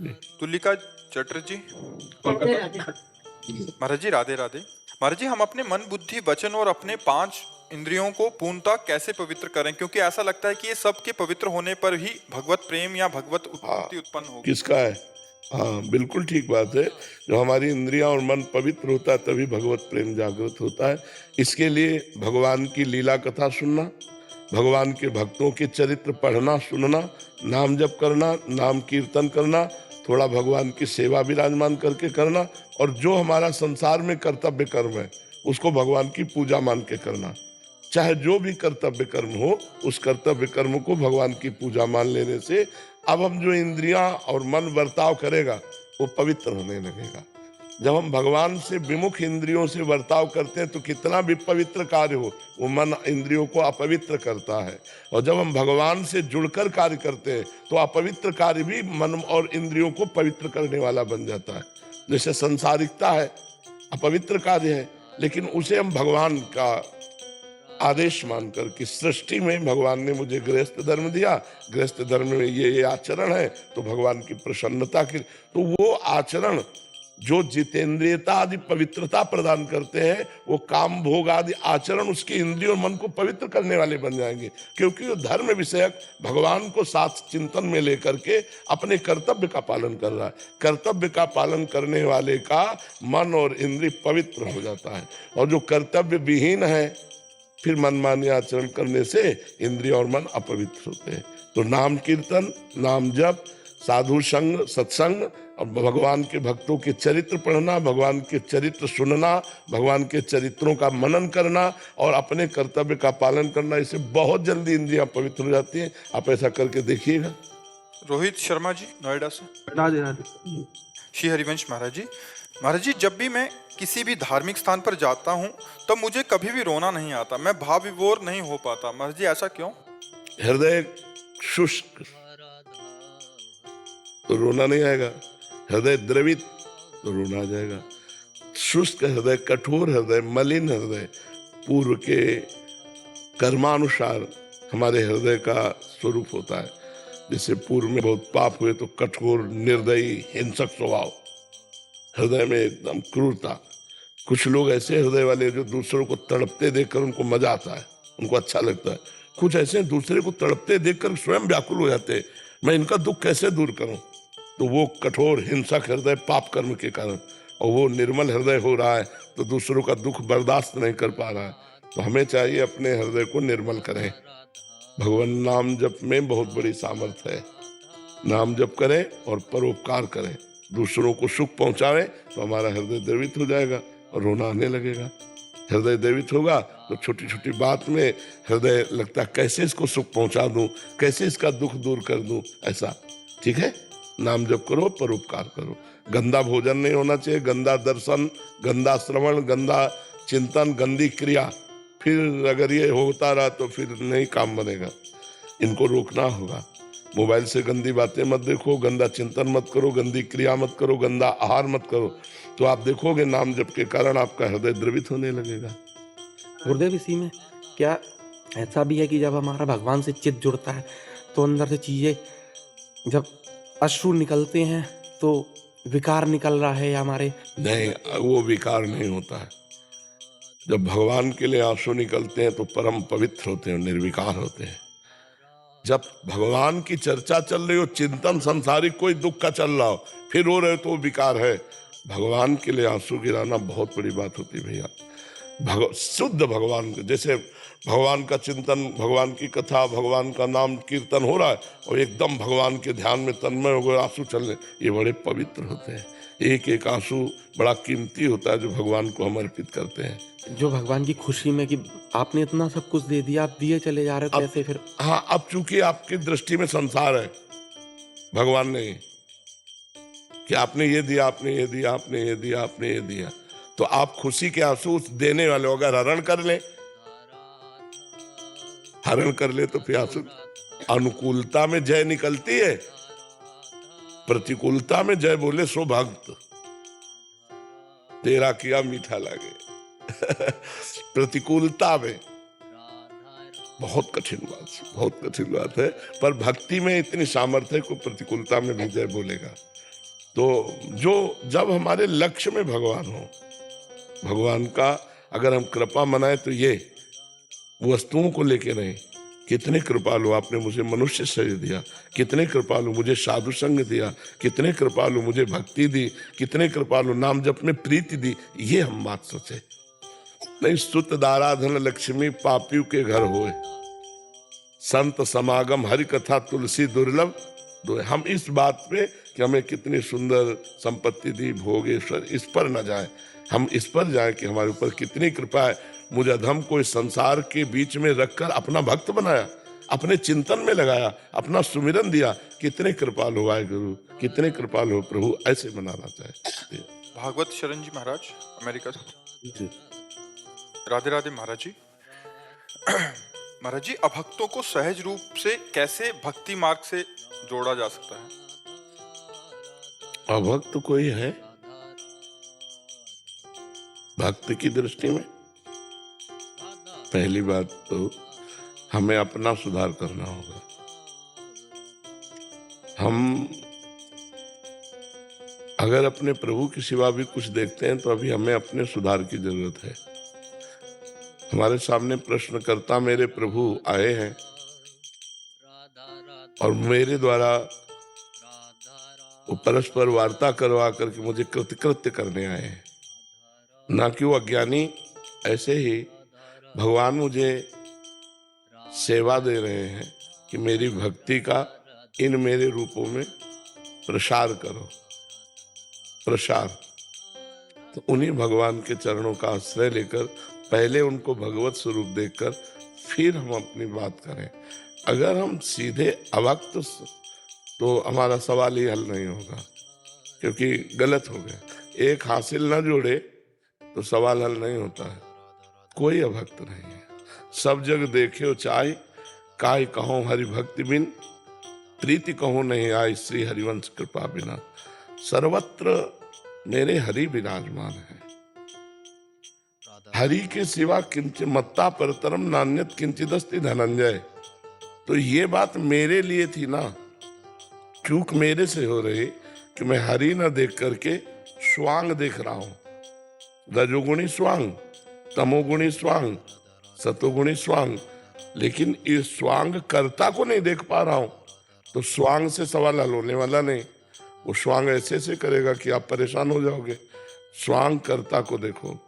तुलिका चटर्जी। महाराज जी राधे राधे। महाराज जी, हम अपने मन बुद्धि वचन और अपने 5 इंद्रियों को पूर्णतः कैसे पवित्र करें, क्योंकि ऐसा लगता है कि ये सब के पवित्र होने पर ही भगवत प्रेम या भगवत हाँ, उत्पत्ति उत्पन्न होगी। किसका है? हाँ, बिल्कुल ठीक बात है। जो हमारी इंद्रियां और मन पवित्र होता है तभी भगवत प्रेम जागृत होता है। इसके लिए भगवान की लीला कथा सुनना, भगवान के भक्तों के चरित्र पढ़ना सुनना, नाम जप करना, नाम कीर्तन करना, थोड़ा भगवान की सेवा विराजमान करके करना, और जो हमारा संसार में कर्तव्य कर्म है उसको भगवान की पूजा मान के करना। चाहे जो भी कर्तव्य कर्म हो, उस कर्तव्य कर्म को भगवान की पूजा मान लेने से अब हम जो इंद्रियां और मन बर्ताव करेगा वो पवित्र होने लगेगा। जब हम भगवान से विमुख इंद्रियों से बर्ताव करते हैं तो कितना भी पवित्र कार्य हो वो मन इंद्रियों को अपवित्र करता है, और जब हम भगवान से जुड़कर कार्य करते हैं तो अपवित्र कार्य भी मन और इंद्रियों को पवित्र करने वाला बन जाता है। जैसे संसारिकता है, अपवित्र कार्य है, लेकिन उसे हम भगवान का आदेश मानकर कि सृष्टि में भगवान ने मुझे गृहस्थ धर्म दिया, गृहस्थ धर्म में ये आचरण है तो भगवान की प्रसन्नता की, तो वो आचरण जो जितेंद्रियता आदि पवित्रता प्रदान करते हैं वो काम भोग आदि आचरण उसकी इंद्रियों और मन को पवित्र करने वाले बन जाएंगे, क्योंकि वो धर्म विषयक भगवान को साथ चिंतन में लेकर के अपने कर्तव्य का पालन कर रहा है। कर्तव्य का पालन करने वाले का मन और इंद्रिय पवित्र हो जाता है, और जो कर्तव्य विहीन है फिर मनमानी आचरण करने से इंद्रिय और मन अपवित्र होते हैं। तो नाम कीर्तन, नाम जप, साधु संग, सत्संग, और भगवान के भक्तों के चरित्र पढ़ना, भगवान के चरित्र सुनना, भगवान के चरित्रों का मनन करना और अपने कर्तव्य का पालन करना, इससे बहुत जल्दी इंद्रियां पवित्र हो जाती हैं। आप ऐसा करके देखिएगा। रोहित शर्मा जी नोएडा से। राधे राधे। श्री हरिवंश महाराज जी। महाराज जी, जब भी मैं किसी भी धार्मिक स्थान पर जाता हूँ तब मुझे कभी भी रोना नहीं आता, मैं भाव विभोर नहीं हो पाता। महाराज जी ऐसा क्यों? हृदय शुष्क तो रोना नहीं आएगा, हृदय द्रवित तो रोना आ जाएगा। शुष्क हृदय, कठोर हृदय, मलिन हृदय पूर्व के कर्मानुसार हमारे हृदय का स्वरूप होता है। जैसे पूर्व में बहुत पाप हुए तो कठोर, निर्दयी, हिंसक स्वभाव, हृदय में एकदम क्रूरता। कुछ लोग ऐसे हृदय वाले जो दूसरों को तड़पते देखकर उनको मजा आता है, उनको अच्छा लगता है। कुछ ऐसे दूसरे को तड़पते देखकर स्वयं व्याकुल हो जाते हैं, मैं इनका दुख कैसे दूर करूं। तो वो कठोर हिंसक हृदय पाप कर्म के कारण, और वो निर्मल हृदय हो रहा है तो दूसरों का दुख बर्दाश्त नहीं कर पा रहा है। तो हमें चाहिए अपने हृदय को निर्मल करें। भगवान नाम जप में बहुत बड़ी सामर्थ्य है। नाम जप करें और परोपकार करें, दूसरों को सुख पहुंचावें तो हमारा हृदय द्रवित हो जाएगा और रोना आने लगेगा। हृदय द्रवित होगा तो छोटी छोटी बात में हृदय लगता कैसे इसको सुख पहुंचा दूं, कैसे इसका दुख दूर कर दूं, ऐसा। ठीक है, नाम जप करो, परोपकार करो। गंदा भोजन नहीं होना चाहिए, गंदा दर्शन, गंदा श्रवण, गंदा चिंतन, गंदी क्रिया। फिर अगर ये होता रहा तो फिर नहीं काम बनेगा, इनको रोकना होगा। मोबाइल से गंदी बातें मत देखो, गंदा चिंतन मत करो, गंदी क्रिया मत करो, गंदा आहार मत करो, तो आप देखोगे नाम जप के कारण आपका हृदय द्रवित होने लगेगा। गुरुदेव, इसी में क्या ऐसा भी है कि जब हमारा भगवान से चित्त जुड़ता है तो अंदर से चीजें, जब अश्रु निकलते हैं तो विकार निकल रहा है या हमारे? नहीं, वो विकार नहीं होता है। जब भगवान के लिए आंसू निकलते हैं तो परम पवित्र होते हैं, निर्विकार होते हैं। जब भगवान की चर्चा चल रही हो, चिंतन संसारिक कोई दुख का चल रहा हो, फिर रो रहे तो विकार है। भगवान के लिए आंसू गिराना बहुत बड़ी बात होती है भैया। शुद्ध भगवान, जैसे भगवान का चिंतन, भगवान की कथा, भगवान का नाम कीर्तन हो रहा है और एकदम भगवान के ध्यान में तन्मय हो गए, आंसू चल रहे, ये बड़े पवित्र होते हैं। एक एक आंसू बड़ा कीमती होता है जो भगवान को हम अर्पित करते हैं। जो भगवान की खुशी में कि आपने इतना सब कुछ दे दिया, आप दिए चले जा रहे हो, कैसे फिर? हाँ, अब चूंकि आपकी दृष्टि में संसार है, भगवान नहीं कि आपने ये दिया, आपने ये दिया, आपने ये दिया, आपने ये दिया, तो आप खुशी के आंसू उस देने वाले, अगर हरण कर ले, हरण कर ले तो फिर आंसू। अनुकूलता में जय निकलती है, प्रतिकूलता में जय बोले सो भक्त, तेरा किया मीठा लागे। प्रतिकूलता में बहुत कठिन बात है, पर भक्ति में इतनी सामर्थ्य है को प्रतिकूलता में भी जय बोलेगा। तो जो जब हमारे लक्ष्य में भगवान हो, भगवान का अगर हम कृपा मनाए तो ये वस्तुओं को लेके नहीं, कितने कृपालु आपने मुझे मनुष्य शरीर दिया, कितने कृपालु मुझे साधु संग दिया, कितने कृपालु मुझे भक्ति दी, कितने कृपालु नाम जप में प्रीति दी, ये हम बात सोचे नहीं। स्तुत दाराधन लक्ष्मी पापियों के घर होए, संत समागम हरि कथा तुलसी दुर्लभ दो। हम इस बात पे कि हमें कितनी सुंदर संपत्ति दी भोगेश्वर, इस पर न जाए, हम इस पर जाए कि हमारे ऊपर कितनी कृपा है। मुझे अधम को इस संसार के बीच में रखकर अपना भक्त बनाया, अपने चिंतन में लगाया, अपना सुमिरन दिया। कितने कृपालु हो गुरु, कितने कृपालु हो प्रभु, ऐसे मनाना चाहिए। भागवत शरण जी महाराज अमेरिका से। जी। राधे राधे महाराज जी। महाराज जी, अभक्तों को सहज रूप से कैसे भक्ति मार्ग से जोड़ा जा सकता है? अभक्त कोई है भक्त की दृष्टि में? पहली बात तो हमें अपना सुधार करना होगा। हम अगर अपने प्रभु के सिवा भी कुछ देखते हैं तो अभी हमें अपने सुधार की जरूरत है। हमारे सामने प्रश्नकर्ता मेरे प्रभु आए हैं और मेरे द्वारा वो परस्पर वार्ता करवा करके मुझे कृतकृत्य करने आए हैं, ना कि वो अज्ञानी। ऐसे ही भगवान मुझे सेवा दे रहे हैं कि मेरी भक्ति का इन मेरे रूपों में प्रसार करो, प्रसार। तो उन्हीं भगवान के चरणों का आश्रय लेकर पहले उनको भगवत स्वरूप देखकर फिर हम अपनी बात करें। अगर हम सीधे अभक्त तो हमारा सवाल ही हल नहीं होगा, क्योंकि गलत हो गया। एक हासिल न जोड़े तो सवाल हल नहीं होता है। कोई अभक्त नहीं है, सब जग देखे चाहे, काय कहो हरि भक्ति बिन, प्रीति कहो नहीं आई श्री हरिवंश कृपा बिना। सर्वत्र मेरे हरि विराजमान है, हरि के सिवा किंचित मत्ता परतरम नान्यत किंचिदस्ति धनंजय। तो ये बात मेरे लिए थी ना, चूक मेरे से हो रही कि मैं हरि न देख करके स्वांग देख रहा हूं। रजोगुणी स्वांग, तमोगुणी स्वांग, सतोगुणी स्वांग, लेकिन इस स्वांग कर्ता को नहीं देख पा रहा हूं। तो स्वांग से सवाल हल होने वाला नहीं। वो स्वांग ऐसे ऐसे करेगा कि आप परेशान हो जाओगे। स्वांग कर्ता को देखो।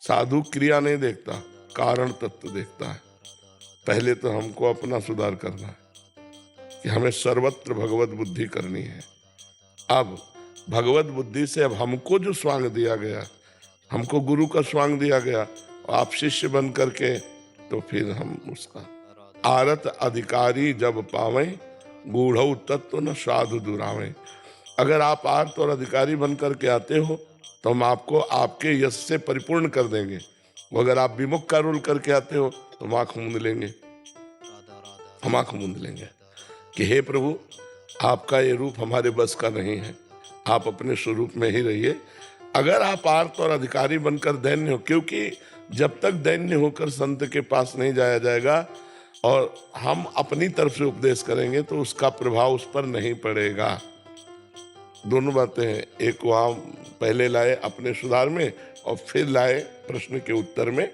साधु क्रिया नहीं देखता, कारण तत्व देखता है। पहले तो हमको अपना सुधार करना है कि हमें सर्वत्र भगवत बुद्धि करनी है। अब भगवत बुद्धि से अब हमको जो स्वांग दिया गया, हमको गुरु का स्वांग दिया गया, आप शिष्य बन करके, तो फिर हम उसका आरत अधिकारी जब पावे, गूढ़ तत्व न साधु दुरावे। अगर आप आर्त और अधिकारी बन करके आते हो तो हम आपको आपके यश से परिपूर्ण कर देंगे। अगर आप विमुख का रोल करके आते हो तो हम आंख मूंद लेंगे, हम आंख मूंद लेंगे कि हे प्रभु, आपका ये रूप हमारे बस का नहीं है, आप अपने स्वरूप में ही रहिए। अगर आप आर्त और अधिकारी बनकर दैन्य हो, क्योंकि जब तक दैन्य होकर संत के पास नहीं जाया जाएगा और हम अपनी तरफ से उपदेश करेंगे तो उसका प्रभाव उस पर नहीं पड़ेगा। दोनों बातें हैं, एक वहां पहले लाए अपने सुधार में और फिर लाए प्रश्न के उत्तर में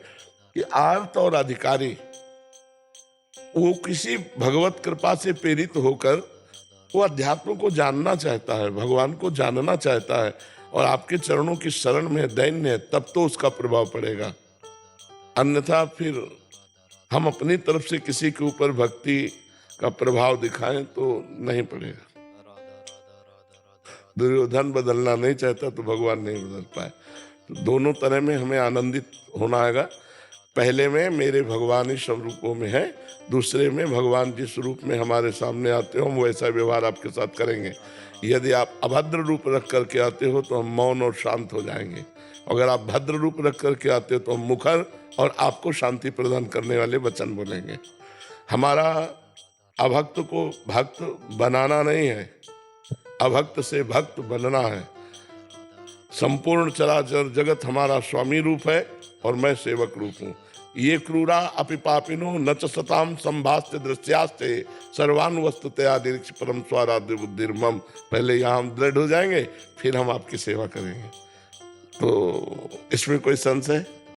कि आर्त और अधिकारी वो किसी भगवत कृपा से प्रेरित होकर वो अध्यात्म को जानना चाहता है, भगवान को जानना चाहता है और आपके चरणों की शरण में दैन्य है, तब तो उसका प्रभाव पड़ेगा। अन्यथा फिर हम अपनी तरफ से किसी के ऊपर भक्ति का प्रभाव दिखाएं तो नहीं पड़ेगा। दुर्योधन बदलना नहीं चाहता तो भगवान नहीं बदल पाए। तो दोनों तरह में हमें आनंदित होना आएगा। पहले में मेरे भगवान ही सब रूपों में है, दूसरे में भगवान जिस रूप में हमारे सामने आते हो हम वैसा व्यवहार आपके साथ करेंगे। यदि आप अभद्र रूप रख करके आते हो तो हम मौन और शांत हो जाएंगे। अगर आप भद्र रूप रख करके आते हो तो हम मुखर और आपको शांति प्रदान करने वाले वचन बोलेंगे। हमारा अभक्त को भक्त बनाना नहीं है, अभक्त से भक्त बनना है। संपूर्ण चराचर जगत हमारा स्वामी रूप है और मैं सेवक रूप हूं। ये क्रूरा अपि पापिनो न च सताम संभास्ते दृश्यास्ते सर्वान वस्तुतया निरीक्ष परम स्वाराध्य बुद्धिर्मम। पहले यहाँ हम दृढ़ हो जाएंगे, फिर हम आपकी सेवा करेंगे। तो इसमें कोई संशय